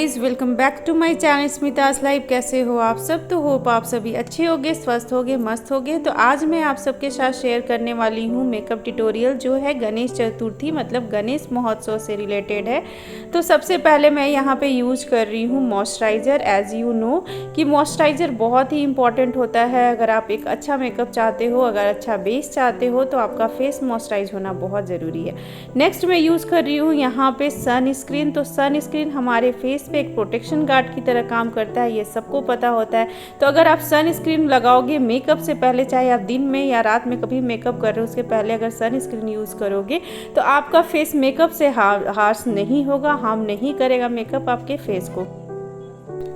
Guys, welcome back to my channel Smita's life. कैसे हो आप सब? तो होप आप सभी अच्छे होगे, स्वस्थ होगे, मस्त होगे। तो आज मैं आप सबके साथ शेयर करने वाली हूँ मेकअप ट्यूटोरियल जो है गणेश चतुर्थी मतलब गणेश महोत्सव से रिलेटेड है। तो सबसे पहले मैं यहाँ पे यूज कर रही हूँ मॉइस्चराइज़र। एज़ यू नो कि मॉइस्चराइज़र बहुत ही इंपॉर्टेंट होता है। अगर आप एक अच्छा मेकअप चाहते हो, अगर अच्छा बेस चाहते हो, तो आपका फेस मॉइस्चराइज होना बहुत ज़रूरी है। नेक्स्ट मैं यूज़ कर रही हूँ यहाँ पे सनस्क्रीन। तो सनस्क्रीन हमारे फेस पे एक प्रोटेक्शन गार्ड की तरह काम करता है, ये सबको पता होता है। तो अगर आप सनस्क्रीन लगाओगे मेकअप से पहले, चाहे आप दिन में या रात में कभी मेकअप कर रहे हो, उसके पहले अगर सनस्क्रीन यूज़ करोगे तो आपका फेस मेकअप से हार्श नहीं होगा, हार्म नहीं करेगा मेकअप आपके फेस को।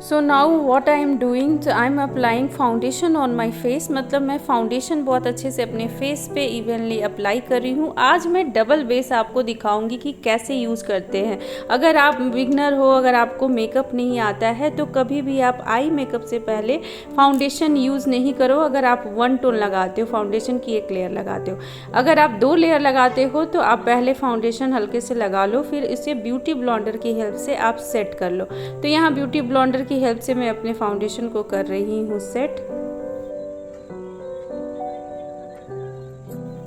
So now what I am doing, I am applying foundation on my face. मतलब मैं फाउंडेशन बहुत अच्छे से अपने फेस पे इवनली अप्लाई कर रही हूँ। आज मैं डबल बेस आपको दिखाऊंगी कि कैसे यूज़ करते हैं। अगर आप बिगनर हो, अगर आपको मेकअप नहीं आता है, तो कभी भी आप आई मेकअप से पहले फाउंडेशन यूज़ नहीं करो। अगर आप वन टोन लगाते हो, फाउंडेशन की एक लेयर लगाते हो, अगर आप 2 लेयर लगाते हो तो आप पहले फाउंडेशन हल्के से लगा लो, फिर इसे ब्यूटी ब्लेंडर की हेल्प से आप सेट कर लो। तो यहाँ ब्यूटी ब्लेंडर की हेल्प से मैं अपने फाउंडेशन को कर रही हूँ सेट।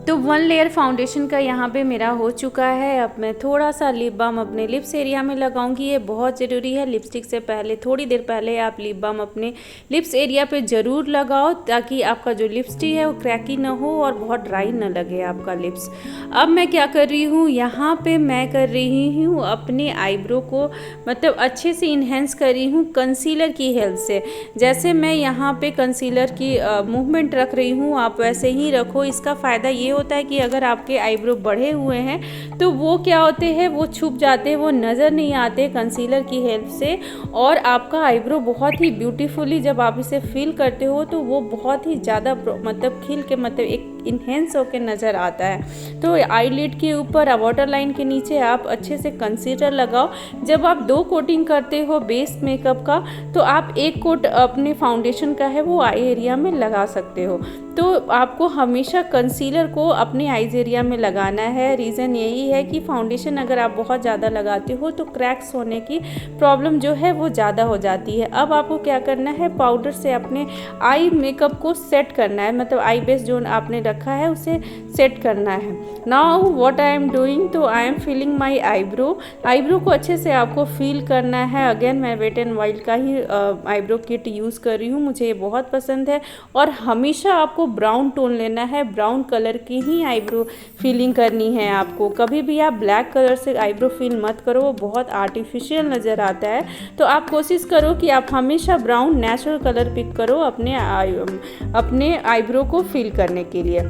तो 1 लेयर फाउंडेशन का यहाँ पे मेरा हो चुका है। अब मैं थोड़ा सा लिप बाम अपने लिप्स एरिया में लगाऊंगी। ये बहुत ज़रूरी है। लिपस्टिक से पहले थोड़ी देर पहले आप लिप बाम अपने लिप्स एरिया पे ज़रूर लगाओ, ताकि आपका जो लिपस्टिक है वो क्रैकी ना हो और बहुत ड्राई ना लगे आपका लिप्स। अब मैं क्या कर रही हूँ, यहाँ पे मैं कर रही हूँ अपने आईब्रो को मतलब अच्छे से इन्हेंस कर रही हूँ कंसीलर की हेल्प से। जैसे मैं यहाँ पे कंसीलर की मूवमेंट रख रही हूँ, आप वैसे ही रखो। इसका फ़ायदा ये होता है कि अगर आपके आईब्रो बढ़े हुए हैं तो वो क्या होते हैं, वो छुप जाते हैं, वो नज़र नहीं आते कंसीलर की हेल्प से। और आपका आईब्रो बहुत ही ब्यूटीफुली जब आप इसे फील करते हो तो वो बहुत ही ज़्यादा मतलब खिल के मतलब एक इन्हेंस होकर नज़र आता है। तो आईलिड के ऊपर वाटर लाइन के नीचे आप अच्छे से कंसीलर लगाओ। जब आप 2 कोटिंग करते हो बेस मेकअप का, तो आप 1 कोट अपने फाउंडेशन का है वो आई एरिया में लगा सकते हो। तो आपको हमेशा कंसीलर को अपने आईज एरिया में लगाना है। रीज़न यही है कि फाउंडेशन अगर आप बहुत ज़्यादा लगाते हो तो क्रैक्स होने की प्रॉब्लम जो है वो ज़्यादा हो जाती है। अब आपको क्या करना है, पाउडर से अपने आई मेकअप को सेट करना है, मतलब आई बेस जो आपने रखा है उसे सेट करना है। Now what I am doing, तो I am feeling my eyebrow को अच्छे से आपको फील करना है। अगेन मैं वेट एंड वाइल्ड का ही आईब्रो किट यूज़ कर रही हूँ, मुझे ये बहुत पसंद है। और हमेशा आपको ब्राउन टोन लेना है, ब्राउन कलर की ही आईब्रो फीलिंग करनी है आपको। कभी भी आप ब्लैक कलर से आईब्रो फील मत करो, वो बहुत आर्टिफिशियल नज़र आता है। तो आप कोशिश करो कि आप हमेशा ब्राउन नेचुरल कलर पिक करो अपने आईब्रो को फील करने के लिए।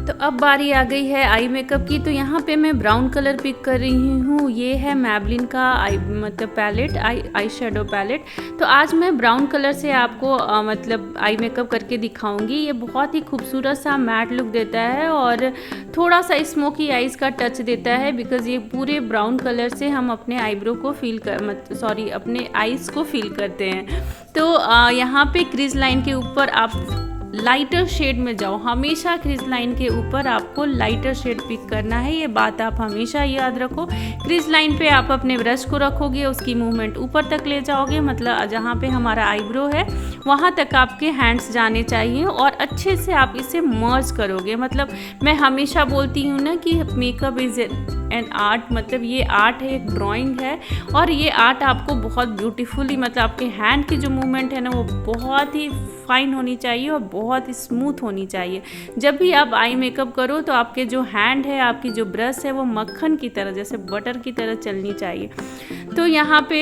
तो अब बारी आ गई है आई मेकअप की। तो यहाँ पे मैं ब्राउन कलर पिक कर रही हूँ। ये है मैबलिन का मतलब पैलेट, आई शेडो पैलेट। तो आज मैं ब्राउन कलर से आपको मतलब आई मेकअप करके दिखाऊंगी। ये बहुत ही खूबसूरत सा मैट लुक देता है और थोड़ा सा स्मोकी आइज़ का टच देता है, बिकॉज़ ये पूरे ब्राउन कलर से हम अपने आईब्रो को अपने आइज़ को फील करते हैं। तो यहाँ पे क्रीज लाइन के ऊपर आप लाइटर शेड में जाओ। हमेशा क्रीज लाइन के ऊपर आपको लाइटर शेड पिक करना है, ये बात आप हमेशा याद रखो। क्रीज लाइन पे आप अपने ब्रश को रखोगे, उसकी मूवमेंट ऊपर तक ले जाओगे, मतलब जहाँ पे हमारा आईब्रो है वहाँ तक आपके हैंड्स जाने चाहिए और अच्छे से आप इसे मर्ज करोगे। मतलब मैं हमेशा बोलती हूँ ना कि मेकअप इज़ एन आर्ट, मतलब ये आर्ट है, एक ड्राइंग है। और ये आर्ट आपको बहुत ब्यूटीफुली मतलब आपके हैंड की जो मूवमेंट है ना वो बहुत ही फाइन होनी चाहिए और बहुत ही स्मूथ होनी चाहिए। जब भी आप आई मेकअप करो तो आपके जो हैंड है, आपकी जो ब्रश है, वो मक्खन की तरह, जैसे बटर की तरह चलनी चाहिए। तो यहाँ पे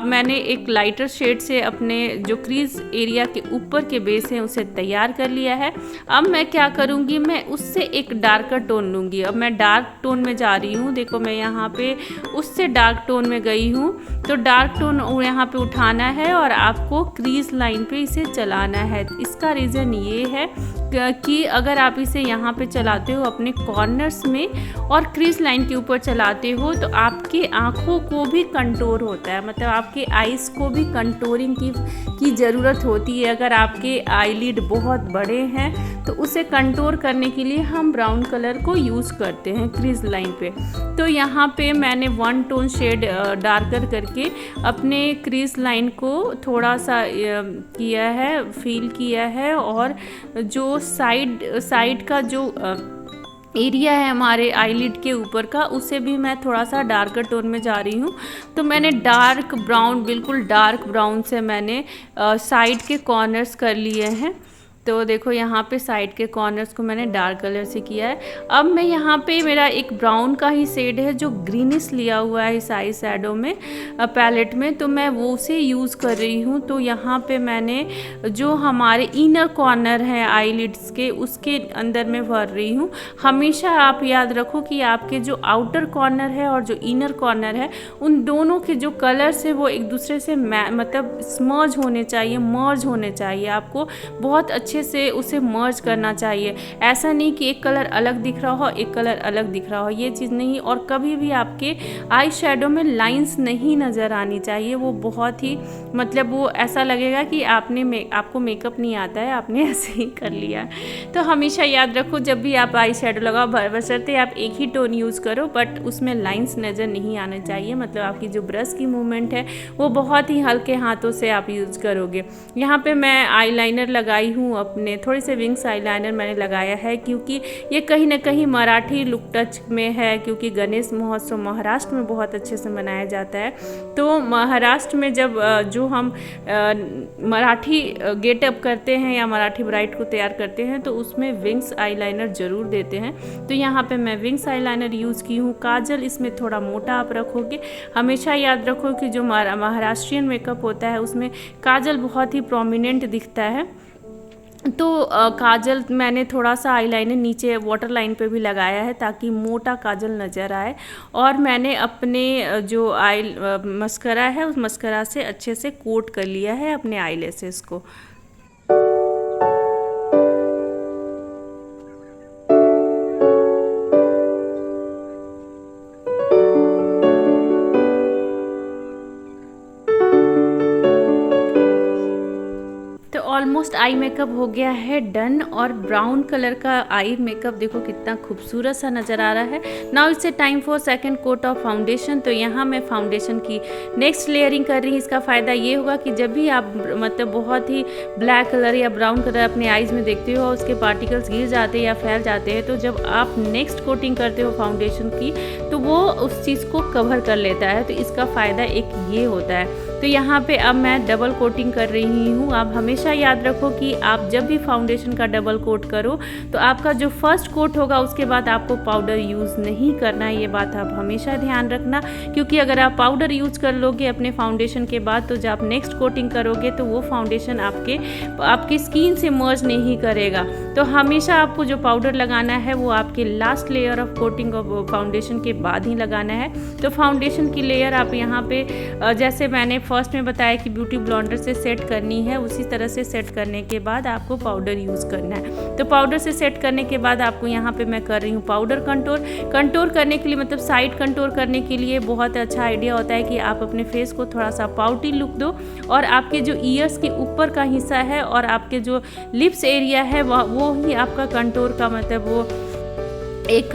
मैंने एक लाइटर शेड से अपने जो क्रीज एरिया के ऊपर के बेस हैं उसे तैयार कर लिया है। अब मैं क्या करूँगी, मैं उससे एक डार्कर टोन लूँगी। अब मैं डार्क टोन में जा रही हूँ। देखो मैं यहाँ पे उससे डार्क टोन में गई हूँ। तो डार्क टोन यहाँ पे उठाना है और आपको क्रीज लाइन पे इसे चलाना है। इसका रीज़न ये है कि अगर आप इसे यहाँ पे चलाते हो अपने कॉर्नर्स में और क्रीज लाइन के ऊपर चलाते हो तो आपके आँखों को भी कंटूर होता है, मतलब आपके आइज़ को भी कंटूरिंग की ज़रूरत होती है। अगर आपके आईलिड बहुत बड़े हैं तो उसे कंटूर करने के लिए हम ब्राउन कलर को यूज़ करते हैं क्रीज लाइन पे। तो यहाँ पे मैंने 1 टोन शेड डार्कर करके अपने क्रीज लाइन को थोड़ा सा किया है, फील किया है, और जो साइड का जो एरिया है हमारे आईलिड के ऊपर का, उसे भी मैं थोड़ा सा डार्कर टोन में जा रही हूँ। तो मैंने डार्क ब्राउन, बिल्कुल डार्क ब्राउन से मैंने साइड के कॉर्नर्स कर लिए हैं। तो देखो यहाँ पे साइड के कॉर्नर्स को मैंने डार्क कलर से किया है। अब मैं यहाँ पे मेरा एक ब्राउन का ही शेड है जो ग्रीनिश लिया हुआ है इस आई शैडो में पैलेट में, तो मैं वो उसे यूज़ कर रही हूँ। तो यहाँ पे मैंने जो हमारे इनर कॉर्नर है आईलिड्स के, उसके अंदर में भर रही हूँ। हमेशा आप याद रखो कि आपके जो आउटर कॉर्नर है और जो इनर कॉर्नर है, उन दोनों के जो कलर्स है वो एक दूसरे से मतलब स्मर्ज होने चाहिए, मर्ज होने चाहिए। आपको बहुत अच्छे से उसे मर्ज करना चाहिए। ऐसा नहीं कि एक कलर अलग दिख रहा हो, एक कलर अलग दिख रहा हो, ये चीज़ नहीं। और कभी भी आपके आई शैडो में लाइंस नहीं नज़र आनी चाहिए। वो बहुत ही मतलब वो ऐसा लगेगा कि आपको मेकअप नहीं आता है, आपने ऐसे ही कर लिया। तो हमेशा याद रखो जब भी आप आई शैडो लगाओ, बशर्ते आप एक ही टोन यूज़ करो, बट उसमें लाइंस नज़र नहीं आने चाहिए। मतलब आपकी जो ब्रश की मूवमेंट है वो बहुत ही हल्के हाथों से आप यूज़ करोगे। यहाँ पे मैं आईलाइनर लगाई हूँ, अपने थोड़े से विंग्स आईलाइनर मैंने लगाया है, क्योंकि ये कहीं ना कहीं मराठी लुक टच में है, क्योंकि गणेश महोत्सव महाराष्ट्र में बहुत अच्छे से मनाया जाता है। तो महाराष्ट्र में जब जो हम मराठी गेटअप करते हैं या मराठी ब्राइड को तैयार करते हैं तो उसमें विंग्स आईलाइनर ज़रूर देते हैं। तो यहाँ पे मैं विंग्स आईलाइनर यूज़ की हूँ। काजल इसमें थोड़ा मोटा आप रखोगे। हमेशा याद रखो कि जो महाराष्ट्रियन मेकअप होता है उसमें काजल बहुत ही प्रोमिनेंट दिखता है। तो काजल मैंने थोड़ा सा आईलाइनर नीचे वाटर लाइन पे भी लगाया है ताकि मोटा काजल नज़र आए। और मैंने अपने जो मस्करा है उस मस्करा से अच्छे से कोट कर लिया है अपने आईलैशेस को। ऑलमोस्ट आई मेकअप हो गया है डन। और ब्राउन कलर का आई मेकअप देखो कितना खूबसूरत सा नज़र आ रहा है। Now it's a time for second coat of foundation. तो यहाँ मैं फाउंडेशन की नेक्स्ट लेयरिंग कर रही हूँ। इसका फ़ायदा ये होगा कि जब भी आप मतलब बहुत ही ब्लैक कलर या ब्राउन कलर अपने आईज़ में देखते हो और उसके पार्टिकल्स गिर जाते हैं या फैल जाते हैं, तो जब आप नेक्स्ट कोटिंग करते हो फाउंडेशन की तो वो उस चीज़ को कवर कर लेता है। तो इसका फ़ायदा एक ये होता है। तो यहाँ पे अब मैं डबल कोटिंग कर रही हूँ। आप हमेशा याद रखो कि आप जब भी फाउंडेशन का डबल कोट करो तो आपका जो फर्स्ट कोट होगा उसके बाद आपको पाउडर यूज़ नहीं करना है। ये बात आप हमेशा ध्यान रखना, क्योंकि अगर आप पाउडर यूज़ कर लोगे अपने फाउंडेशन के बाद तो जब आप नेक्स्ट कोटिंग करोगे तो वो फाउंडेशन आपके स्किन से मर्ज नहीं करेगा। तो हमेशा आपको जो पाउडर लगाना है वो आपके last layer of coating of foundation के बाद ही लगाना है। तो फाउंडेशन की लेयर आप यहाँ पे जैसे मैंने फर्स्ट में बताया कि ब्यूटी ब्लॉन्डर से सेट करनी है, उसी तरह से सेट करने के बाद आपको पाउडर यूज़ करना है। तो पाउडर से सेट करने के बाद आपको यहाँ पे मैं कर रही हूँ पाउडर कंटूर करने के लिए, मतलब साइड कंटूर करने के लिए बहुत अच्छा आइडिया होता है कि आप अपने फेस को थोड़ा सा पाउटी लुक दो और आपके जो ईयर्स के ऊपर का हिस्सा है और आपके जो लिप्स एरिया है वो ही आपका कंटूर का मतलब वो एक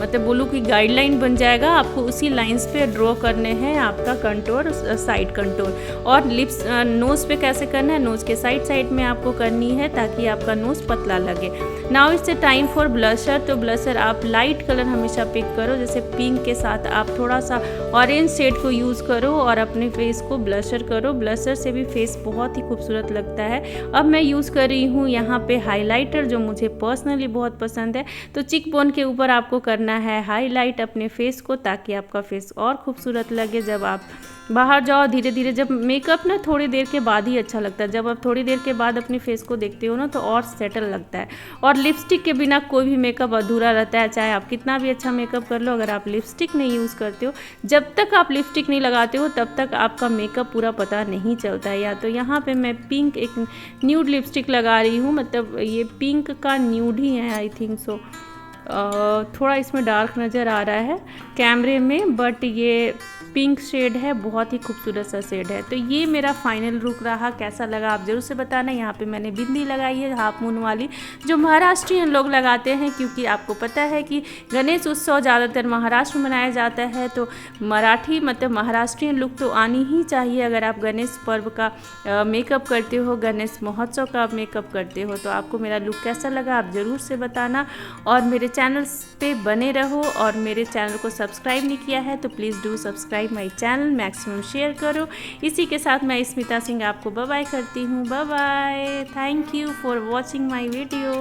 मतलब बोलूँ कि गाइडलाइन बन जाएगा। आपको उसी लाइंस पे ड्रॉ करने हैं आपका कंटूर, साइड कंटूर। और लिप्स नोज़ पे कैसे करना है, नोज़ के साइड में आपको करनी है ताकि आपका नोज़ पतला लगे। Now it's a time for blusher. तो ब्लशर आप लाइट कलर हमेशा पिक करो, जैसे पिंक के साथ आप थोड़ा सा ऑरेंज शेड को यूज़ करो और अपने फेस को ब्लशर करो। ब्लशर से भी फेस बहुत ही खूबसूरत लगता है। अब मैं यूज़ कर रही हूँ यहाँ पे हाइलाइटर, जो मुझे पर्सनली बहुत पसंद है। तो चिक बोन के ऊपर आपको करना है हाईलाइट अपने फेस को, ताकि आपका फेस और खूबसूरत लगे। जब आप बाहर जाओ धीरे धीरे, जब मेकअप ना थोड़ी देर के बाद ही अच्छा लगता है, जब आप थोड़ी देर के बाद अपने फेस को देखते हो ना तो और सेटल लगता है। और और लिपस्टिक के बिना कोई भी मेकअप अधूरा रहता है, चाहे आप कितना भी अच्छा मेकअप कर लो, अगर आप लिपस्टिक नहीं यूज़ करते हो, जब तक आप लिपस्टिक नहीं लगाते हो तब तक आपका मेकअप पूरा पता नहीं चलता है। या तो यहाँ पे मैं पिंक एक न्यूड लिपस्टिक लगा रही हूँ, मतलब ये पिंक का न्यूड ही है आई थिंक सो। थोड़ा इसमें डार्क नज़र आ रहा है कैमरे में, बट ये पिंक शेड है, बहुत ही खूबसूरत सा शेड है। तो ये मेरा फाइनल लुक रहा, कैसा लगा आप ज़रूर से बताना। यहाँ पे मैंने बिंदी लगाई है हाफ मून वाली, जो महाराष्ट्रियन लोग लगाते हैं, क्योंकि आपको पता है कि गणेश उत्सव ज़्यादातर महाराष्ट्र में मनाया जाता है, तो मराठी मतलब महाराष्ट्रियन लुक तो आनी ही चाहिए अगर आप गणेश पर्व का मेकअप करते हो, गणेश महोत्सव का मेकअप करते हो। तो आपको मेरा लुक कैसा लगा आप ज़रूर से बताना, और मेरे चैनल पे बने रहो, और मेरे चैनल को सब्सक्राइब नहीं किया है तो please do subscribe my channel, maximum share करो। इसी के साथ मैं स्मिता सिंह आपको बाय बाय करती हूँ। Bye bye, thank you for watching my video.